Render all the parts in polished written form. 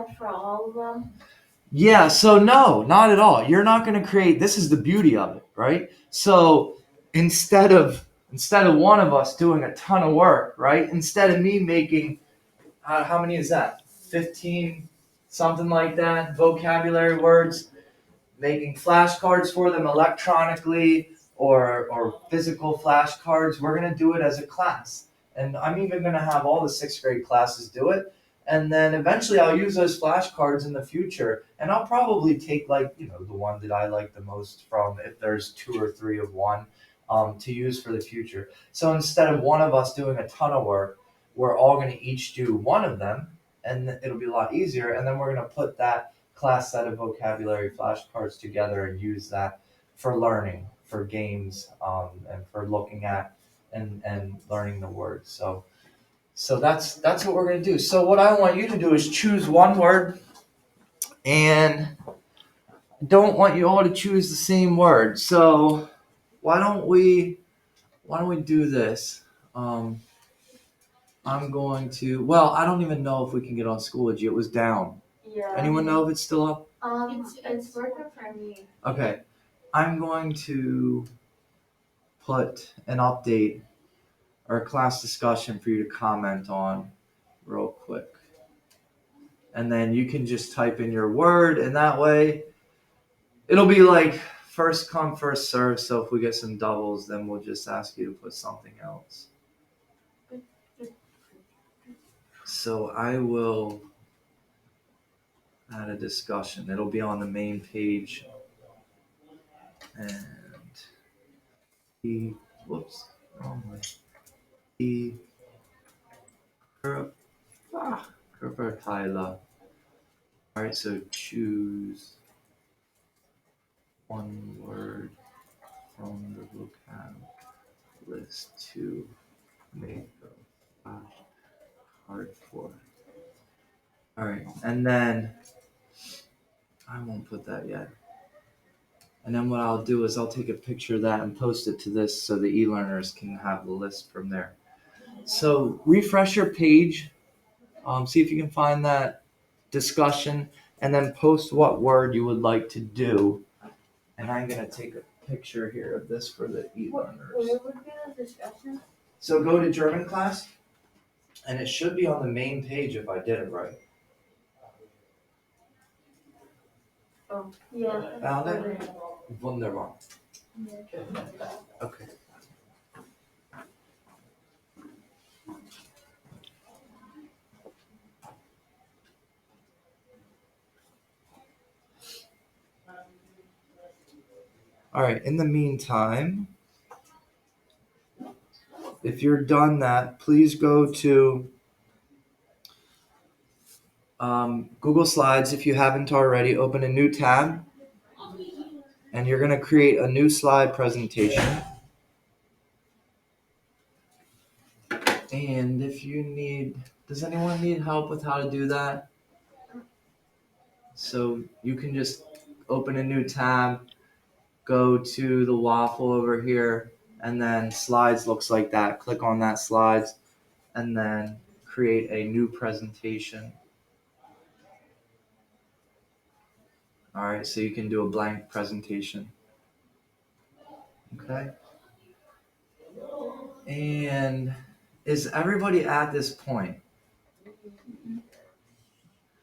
that for all of them? Yeah, so no, not at all. You're not going to create, this is the beauty of it, right? So instead of one of us doing a ton of work, right? Instead of me making, how many is that? 15, something like that, vocabulary words, making flashcards for them electronically or physical flashcards. We're going to do it as a class. And I'm even going to have all the sixth grade classes do it. And then eventually I'll use those flashcards in the future. And I'll probably take, like, the one that I like the most from, if there's two or three of one, to use for the future. So instead of one of us doing a ton of work, we're all going to each do one of them. And it'll be a lot easier. And then we're going to put that class set of vocabulary flashcards together and use that for learning, for games, and for looking at and learning the words. So that's what we're gonna do. So what I want you to do is choose one word, and don't want you all to choose the same word. So why don't we do this? I'm going to. Well, I don't even know if we can get on Schoology. It was down. Yeah. Anyone know if it's still up? It's working for me. Okay, I'm going to put an update or a class discussion for you to comment on real quick. And then you can just type in your word, and that way it'll be like first come, first serve. So if we get some doubles, then we'll just ask you to put something else. So I will add a discussion. It'll be on the main page. And wrong way. Rperteile. All right, so choose one word from the vocab list to make a flashcard for. All right, and then I won't put that yet. And then what I'll do is I'll take a picture of that and post it to this so the e-learners can have the list from there. So refresh your page, see if you can find that discussion, and then post what word you would like to do. And I'm going to take a picture here of this for the e-learners. Where would be the discussion? So go to German class, and it should be on the main page if I did it right. Oh, yeah. Found it? Wunderbar. Okay. All right, in the meantime, if you're done that, please go to Google Slides if you haven't already. Open a new tab, and you're going to create a new slide presentation. And if you need, does anyone need help with how to do that? So you can just open a new tab, go to the waffle over here, and then slides looks like that. Click on that slides, and then create a new presentation. All right, so you can do a blank presentation. Okay. And is everybody at this point?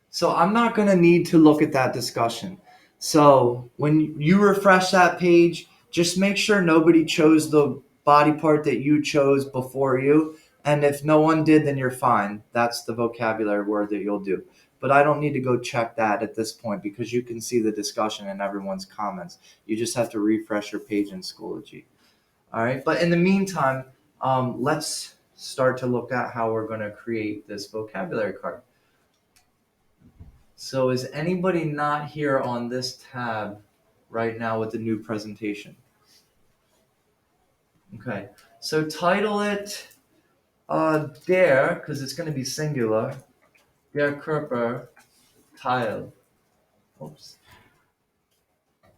So I'm not going to need to look at that discussion. So when you refresh that page, just make sure nobody chose the body part that you chose before you. And if no one did, then you're fine. That's the vocabulary word that you'll do. But I don't need to go check that at this point because you can see the discussion and everyone's comments. You just have to refresh your page in Schoology. All right. But in the meantime, let's start to look at how we're going to create this vocabulary card. So is anybody not here on this tab right now with the new presentation? Okay, so title it der, because it's going to be singular, der rperteile. Oops.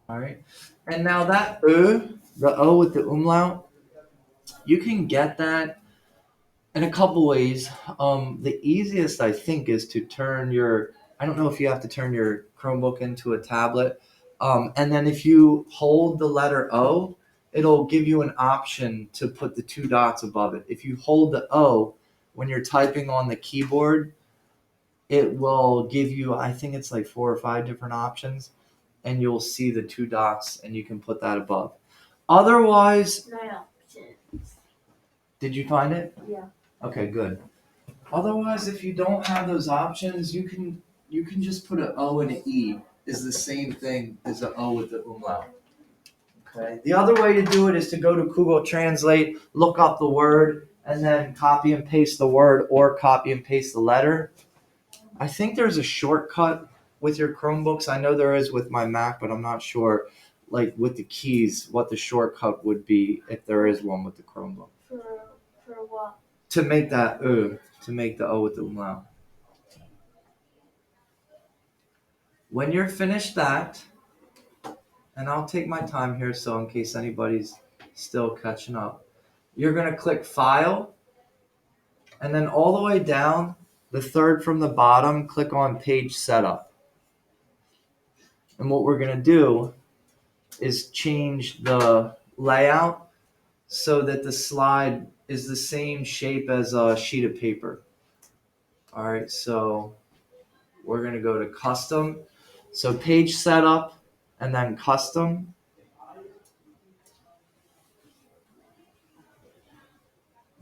All right, and now that the O with the umlaut, you can get that in a couple ways. The easiest, I think, is to turn your I don't know if you have to turn your Chromebook into a tablet. And then if you hold the letter O, it'll give you an option to put the two dots above it. If you hold the O when you're typing on the keyboard, it will give you, I think it's like 4 or 5 different options, and you'll see the two dots and you can put that above. Otherwise, 9 options. did you find it? Yeah. Okay, good. Otherwise, if you don't have those options, you can just put an O and an E. Is the same thing as an O with the umlaut. Okay. The other way to do it is to go to Google Translate, look up the word, and then copy and paste the word or copy and paste the letter. I think there's a shortcut with your Chromebooks. I know there is with my Mac, but I'm not sure, like with the keys, what the shortcut would be if there is one with the Chromebook. For what? To make that to make the O with the umlaut. When you're finished that, and I'll take my time here so in case anybody's still catching up, you're going to click File, and then all the way down, the third from the bottom, click on Page Setup. And what we're going to do is change the layout so that the slide is the same shape as a sheet of paper. All right, so we're going to go to Custom. So Page Setup, and then Custom.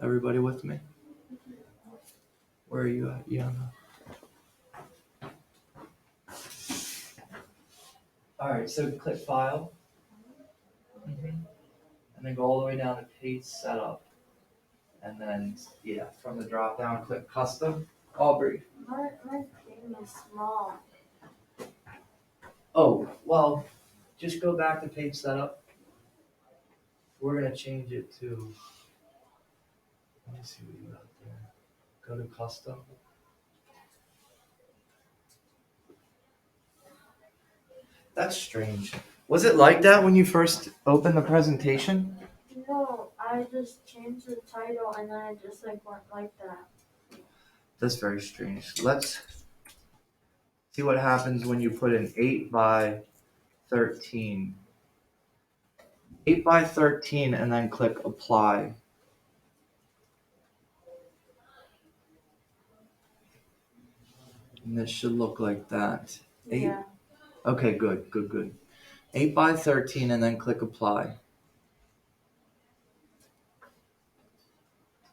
Everybody with me? Where are you at? Yeah. All right, so click File, and then go all the way down to Page Setup, and then from the drop down, click Custom. Aubrey. My thing is small. Oh well, just go back to Page Setup. We're gonna change it to. Let me see what you got there. Go to Custom. That's strange. Was it like that when you first opened the presentation? No, I just changed the title and then I just went like that. That's very strange. Let's see what happens when you put an 8 by 13. 8 by 13 and then click Apply. And this should look like that. 8. Yeah. Okay, good. 8 by 13 and then click Apply.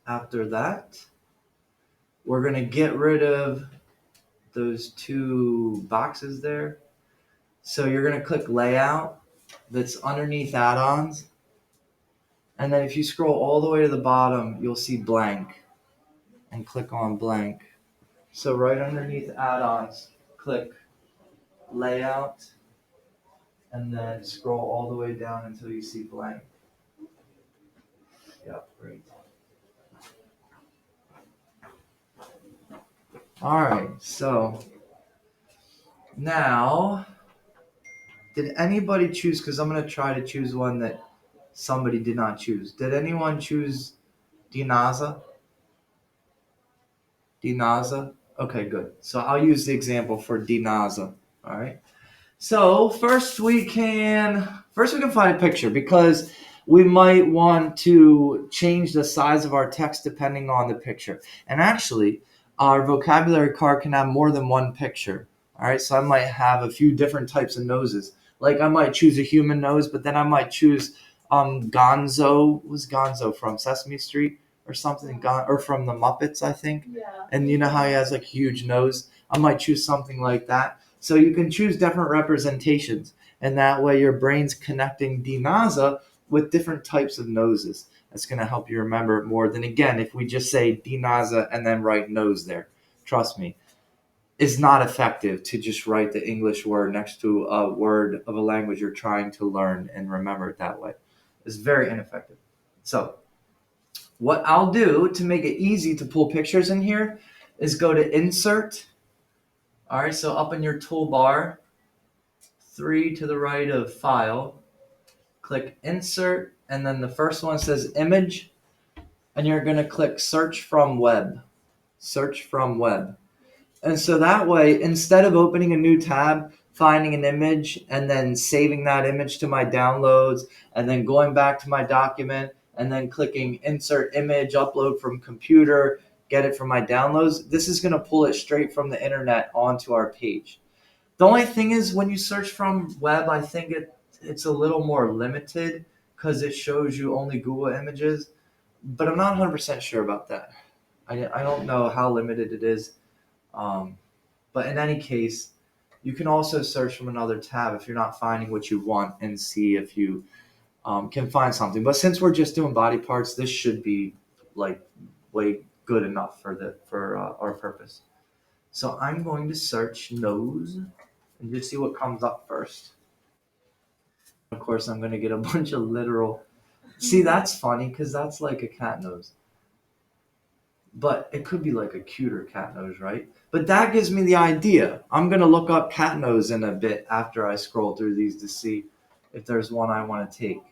After that, we're going to get rid of those two boxes there. So you're going to click Layout that's underneath Add-ons. And then if you scroll all the way to the bottom, you'll see Blank. And click on Blank. So right underneath Add-ons, click Layout. And then scroll all the way down until you see Blank. Yep, great. All right, so now, did anybody choose, because I'm going to try to choose one that somebody did not choose. Did anyone choose Dinaza? Dinaza? Okay, good. So I'll use the example for Dinaza, all right? So first we can find a picture because we might want to change the size of our text depending on the picture. And actually, our vocabulary card can have more than one picture. All right, so I might have a few different types of noses. Like I might choose a human nose, but then I might choose Gonzo. Was Gonzo from Sesame Street or something? Or from the Muppets, I think. Yeah. And you know how he has like a huge nose? I might choose something like that. So you can choose different representations, and that way your brain's connecting Dinaza with different types of noses. That's going to help you remember it more than, again, if we just say Dinaza and then write nose there. Trust me, it's not effective to just write the English word next to a word of a language you're trying to learn and remember it that way. It's very ineffective. So what I'll do to make it easy to pull pictures in here is go to Insert. All right, so up in your toolbar, 3 to the right of File, click Insert, and then the first one says Image, and you're going to click Search from Web. Search from Web. And so that way, instead of opening a new tab, finding an image, and then saving that image to my downloads, and then going back to my document, and then clicking insert image, upload from computer, get it from my downloads, this is going to pull it straight from the internet onto our page. The only thing is, when you search from web, I think it's a little more limited because it shows you only Google images, but I'm not 100% sure about that. I don't know how limited it is. Um, but in any case, you can also search from another tab if you're not finding what you want and see if you can find something. But since we're just doing body parts, this should be like way good enough for our purpose. So I'm going to search nose and just see what comes up first. Of course, I'm going to get a bunch of literal. See, that's funny because that's like a cat nose. But it could be like a cuter cat nose, right? But that gives me the idea. I'm gonna look up cat nose in a bit after I scroll through these to see if there's one I want to take.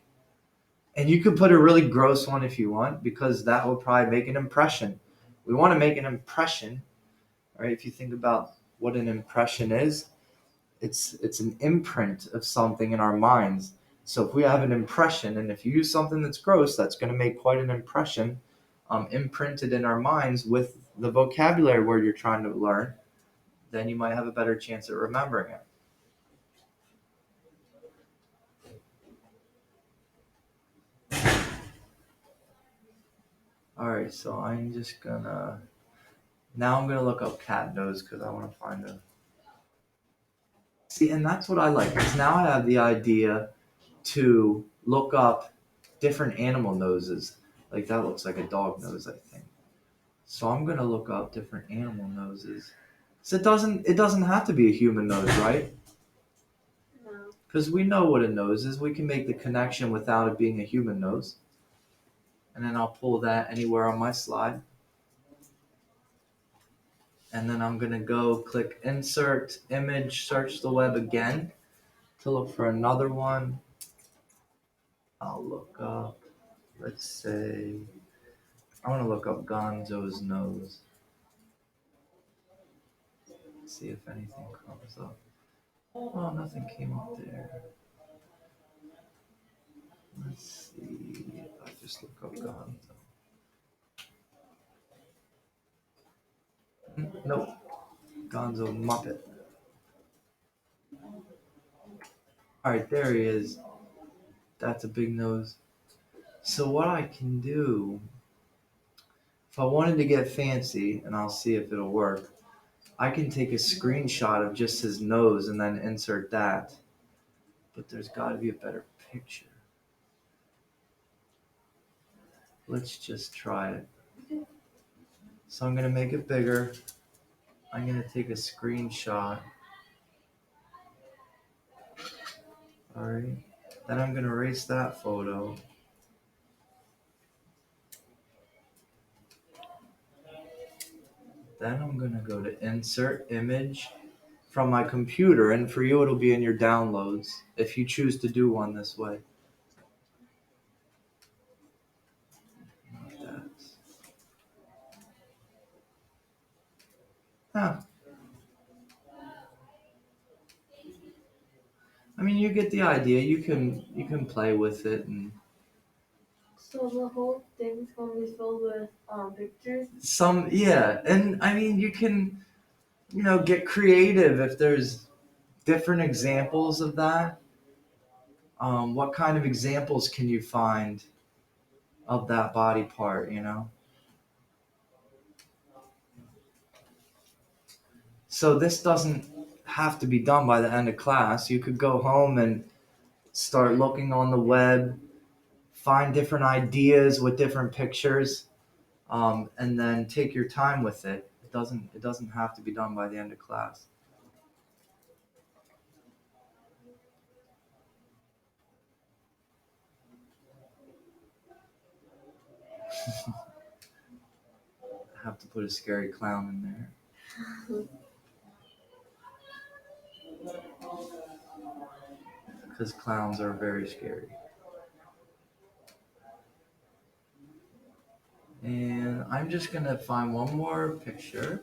And you could put a really gross one if you want, because that will probably make an impression. We want to make an impression, right? If you think about what an impression is, it's an imprint of something in our minds. So if we have an impression, and if you use something that's gross, that's going to make quite an impression, imprinted in our minds with the vocabulary word you're trying to learn. Then you might have a better chance at remembering it. All right, so I'm gonna look up cat nose because I want to find a. See, and that's what I like, because now I have the idea to look up different animal noses. Like that looks like a dog nose, I think. So I'm gonna look up different animal noses. So it doesn't have to be a human nose, right? No. Because we know what a nose is. We can make the connection without it being a human nose. And then I'll pull that anywhere on my slide. And then I'm gonna go click insert image, search the web again to look for another one. I'll look up, let's say, I want to look up Gonzo's nose. See if anything comes up. Oh, nothing came up there. Let's see if I just look up Gonzo. Nope, Gonzo Muppet. All right, there he is. That's a big nose. So what I can do, if I wanted to get fancy, and I'll see if it'll work, I can take a screenshot of just his nose and then insert that. But there's got to be a better picture. Let's just try it. So I'm going to make it bigger. I'm going to take a screenshot. All right. Then I'm going to erase that photo. Then I'm going to go to insert image from my computer. And for you, it'll be in your downloads if you choose to do one this way. Like that. Huh. I mean, you get the idea. You can play with it and So the whole thing's gonna be filled with pictures. some, yeah. And I mean, you can, get creative if there's different examples of that. What kind of examples can you find of that body part? So this doesn't have to be done by the end of class. You could go home and start looking on the web, find different ideas with different pictures, and then take your time with it. It doesn't have to be done by the end of class. I have to put a scary clown in there because clowns are very scary. And I'm just gonna find one more picture.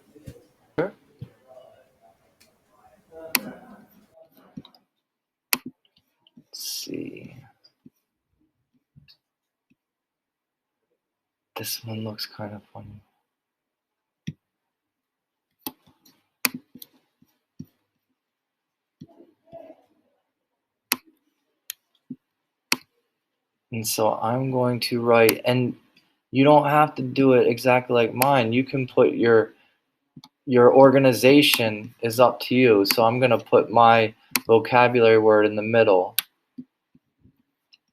This one looks kind of funny. And so I'm going to write, and you don't have to do it exactly like mine. You can put your organization is up to you. So I'm going to put my vocabulary word in the middle.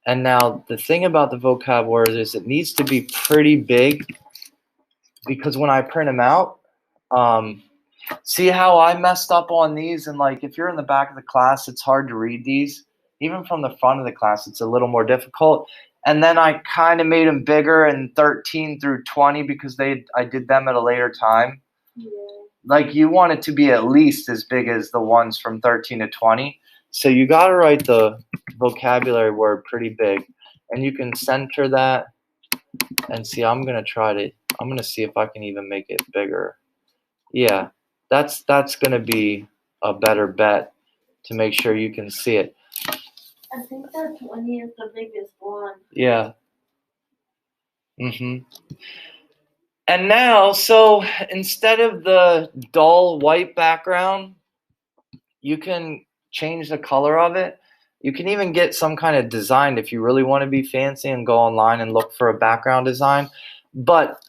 And now the thing about the vocab words is it needs to be pretty big, because when I print them out, see how I messed up on these? And like, if you're in the back of the class, it's hard to read these. Even from the front of the class, it's a little more difficult. And then I kind of made them bigger in 13 through 20 because I did them at a later time. Yeah. Like, you want it to be at least as big as the ones from 13 to 20. So you got to write the vocabulary word pretty big. And you can center that. And see, I'm going to see if I can even make it bigger. Yeah, that's going to be a better bet to make sure you can see it. I think that 20 is the biggest one. Yeah. And now, so instead of the dull white background, you can change the color of it. You can even get some kind of design if you really want to be fancy and go online and look for a background design. But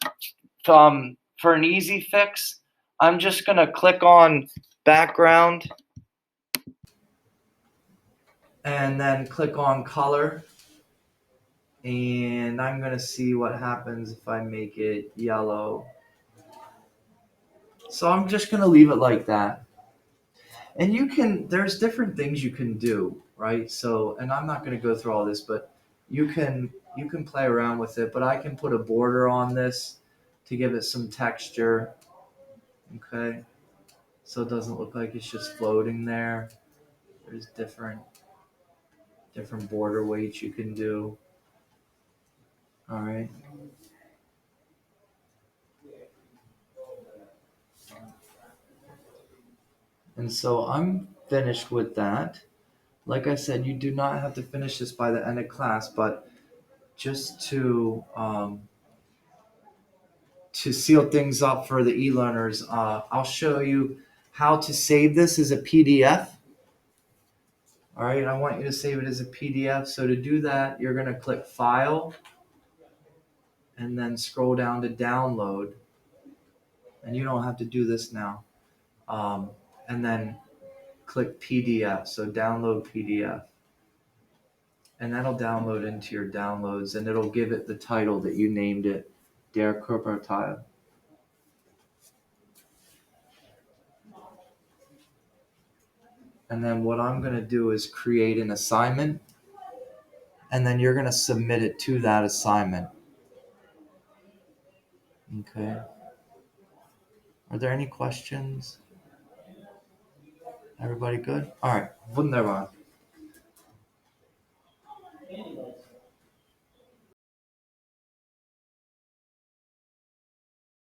for an easy fix, I'm just going to click on background and then click on color. And I'm going to see what happens if I make it yellow. So I'm just going to leave it like that. And there's different things you can do, right? So, and I'm not going to go through all this, but you can play around with it. But I can put a border on this to give it some texture. Okay. So it doesn't look like it's just floating there. There's different border weights you can do. All right. And so I'm finished with that. Like I said, you do not have to finish this by the end of class, but just to seal things up for the e-learners, I'll show you how to save this as a PDF. All right, I want you to save it as a PDF. So to do that, you're going to click File and then scroll down to Download. And you don't have to do this now. And then click PDF. So Download PDF. And that'll download into your downloads, and it'll give it the title that you named it, rperteile. And then what I'm going to do is create an assignment, and then you're going to submit it to that assignment. Okay. Are there any questions? Everybody good? All right. Wunderbar.